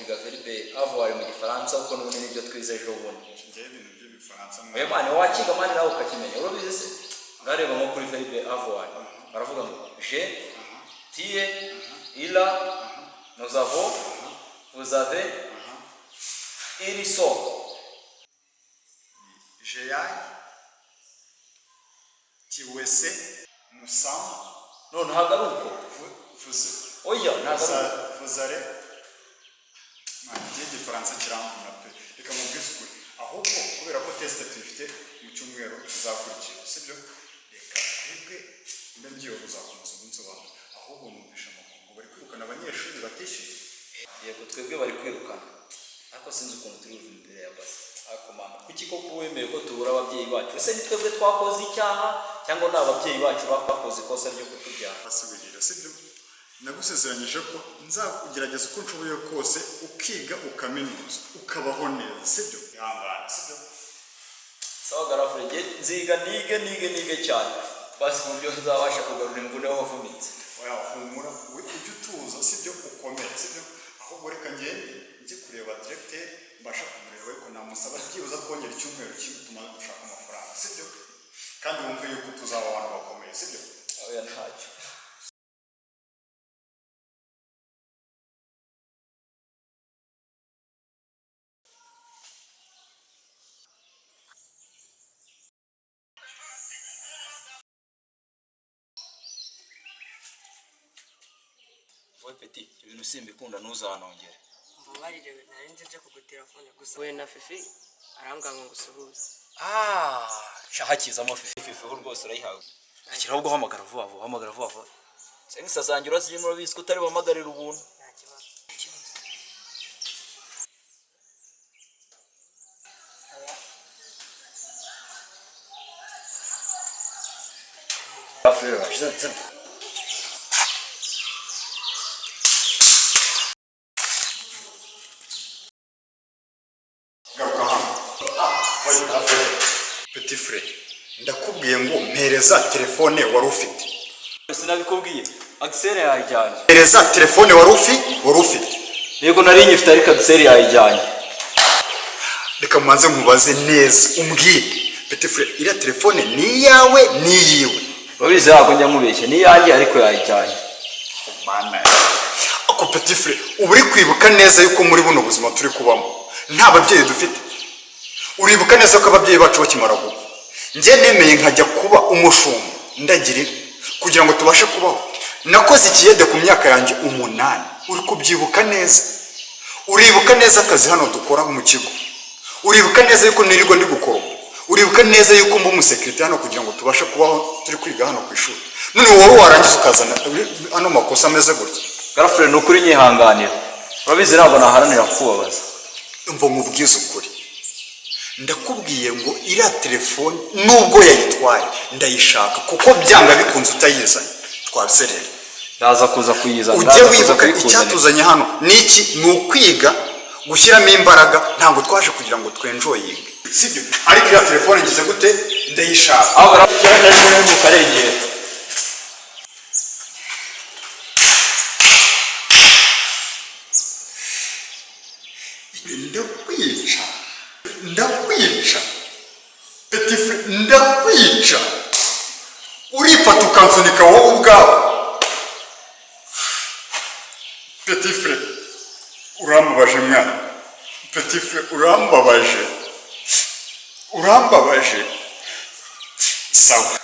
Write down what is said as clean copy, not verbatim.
konjuga verbe avoir mu gifaransa uko n'ubundi nibyo twize ejo bundi. Ngiye ibintu by'ibifaransa Oya mwana wakiga mwana nawe ukakimenya. Urabizi se? Ngareba nko kuri verbe avoir. Baravuga ngo je, tu es, il a, nous avons, vous avez, ils sont. Je yaille, tu wese, nous sommes. Non, ntabwo ari uko. Oya, ntabwo ari uko. Vous allez. Ngiye igifaransa kirambura pe. Reka mubwize ukuri. Ahubwo kubera ko test tuyifite mu cyumweru tuzakurikira, sibyo? Reka twebwe ndagiye uzakomeza umunsobanura. Ahubwo numvisha amakungu bari kwirukana abanyeshuri batishyuye. Yego twebwe bari kwirukana. Ariko sinzi ukuntu turi buve imbere ya basi. Akomanda. Kuki ko kuwemeye ko tubura ababyeyi bacu? Ese ni twebwe twakoze icyaha cyangwa ni ababyeyi bacu bakoze ikosa ryo kutubyaha? Basubirira, sibyo? Nagusezeranyije ko nzakugerageza uko nshoboye kose ukiga ukaminuza ukabaho neza, sibyo? Ihangane, sibyo? Sawa garafure, nziga nige cyane. Basi ku buryo nzabasha kugarura imvune aho wavunitse. Oya humura, ujye utuza, sibyo? Ukomeye, sibyo? Ahubwo reka ngende njye kureba directeur mbasha kumureba ariko namusaba byibuza twongera icyumweru kimwe tumaze gushaka amafaranga, sibyo? Kandi wumve yuko tuzaba abantu bakomeye, sibyo? Oya ntacyo. Wowe Petit, ibintu simbikunda ntuzanongere. Mbabarire narinze nje kugutelefone gusa we na Fifi arambwa ngo gusuhuza. Shahakizamo Fifi ho rwose urayihawe. Akiraho guhamagara vuba vuba, hamagara vuba vuba. Sengisa zanjye urazirimo urabizi ko utari bamagarira ubuntu. Nta kibazo. Afurera, Petit frère, ndakubwiye ngo mpereza telefone wari ufite. Sinabikubwiye. Axel yayijyanye. Mpereza telefone wari ufite. Yego nari nyifite ariko Axel yayijyanye. Reka mubanze nkubaze neza umbwire. Petit frère, iriya telefone ni yawe ni yiwe? Urabizi ntabwo njya nkubeshya, ni yanjye ariko yayijyanye. Mana. Ako Petit frère, ubu uri kwibuka neza yuko muri buno buzima turi kubamo nta babyeyi dufite. Uribuka neza ko ababyeyi bacu bakimara gupfa njye nemeye nkajya kuba umushumba ndagirira kugira ngo tubashe kubaho. Nakoze ikiyede ku myaka yanjye 8. Uri kubyibuka neza? Uribuka neza akazi hano dukora mu kigo? Uribuka neza yuko nirirwa ndi gukora? Uribuka neza yuko mba umusekirite hano kugira ngo tubashe kubaho turi kwiga hano ku ishuri? None wowe warangiza ukazana hano makosa ameze gutya? Garafure nukuri nyihanganira. Urabizi ntabwo naharanira kubabaza. Umva mubwize ukuri. Ndakubwiye ngo iriya telefone nubwo yayitwaye ndayishaka kuko byanga bikunze utayizanye twazerera. Ndaza kuza kuyizana. Ujye wibuka icyatuzanye hano niki ni ukwiga gushyiramo imbaraga, ntabwo twaje kugira ngo twenjoyinge, sibyo? Ariko iriya telefone ngize gute ndayishaka. Aho garafure mu karengera. Ndakwica Petit frère, ndakwica. Urifata ukansunika wowe ubwawe. Petit frère, urambabaje mwana. Petit frère, urambabaje. Sawa.